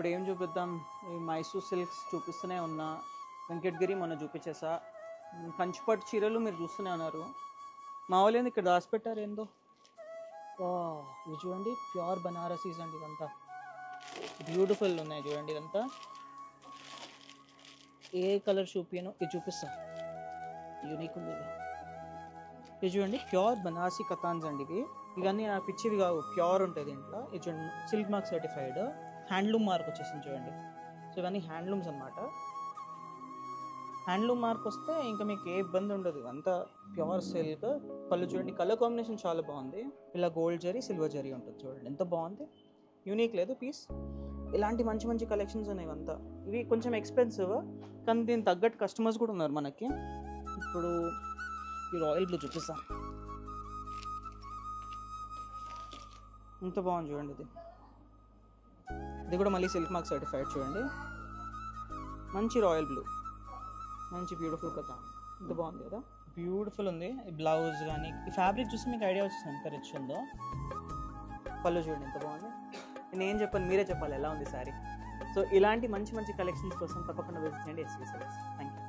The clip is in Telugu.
ఇప్పుడు ఏం చూపిద్దాం? ఈ మైసూర్ సిల్క్స్ చూపిస్తూనే ఉన్నా, వెంకటగిరి మొన్న చూపించేసా, కంచిపట్టు చీరలు మీరు చూస్తూనే ఉన్నారు. మా వాళ్ళు ఏంది ఇక్కడ దాచిపెట్టారు ఏందో. ఇది చూడండి, ప్యూర్ బనారసీస్ అండి ఇదంతా. బ్యూటిఫుల్ ఉన్నాయి చూడండి ఇదంతా. ఏ కలర్ చూపిను ఇది చూపిస్తా, యూనిక్ ఉంది ఇది. ఇది చూడండి, ప్యూర్ బనారసీ కతాన్స్ అండి ఇవి. ఇవన్నీ పిచ్చివి కావు, ప్యూర్ ఉంటుంది దీంట్లో. ఇది చూడండి, silk mark certified, handloom mark వచ్చేసింది చూడండి. సో ఇవన్నీ హ్యాండ్లూమ్స్ అనమాట. హ్యాండ్లూమ్ మార్క్ వస్తే ఇంకా మీకు ఏ ఇబ్బంది ఉండదు, అంతా ప్యూర్ సిల్క్. పళ్ళు చూడండి, కలర్ కాంబినేషన్ చాలా బాగుంది. ఇలా గోల్డ్ జరీ, సిల్వర్ జరీ ఉంటుంది చూడండి, ఎంత బాగుంది. యూనిక్ లేదు పీస్. ఇలాంటి మంచి మంచి కలెక్షన్స్ ఉన్నాయి ఇవంతా. ఇవి కొంచెం ఎక్స్పెన్సివ్, కానీ దీనికి తగ్గట్టు కస్టమర్స్ కూడా ఉన్నారు మనకి. ఇప్పుడు ఈ రాయల్ బ్లూ చూపిస్తా, ఎంత బాగుంది చూడండి. ఇది కూడా మళ్ళీ సిల్క్ మార్క్ సర్టిఫైడ్ చూడండి. మంచి రాయల్ బ్లూ, మంచి బ్యూటిఫుల్ కదా, ఎంత బాగుంది కదా, బ్యూటిఫుల్ ఉంది. ఈ బ్లౌజ్ కానీ ఈ ఫ్యాబ్రిక్ చూసి మీకు ఐడియా వచ్చింది ఎంత రిచ్ ఉందో. పళ్ళు చూడండి ఎంత బాగుంది. నేను ఏం చెప్పాను, మీరే చెప్పాలి ఎలా ఉంది సారీ. సో ఇలాంటి మంచి మంచి కలెక్షన్స్ కోసం తప్పకుండా విజిట్ చేయండి ఎస్వీ సిల్క్స్. Thank you.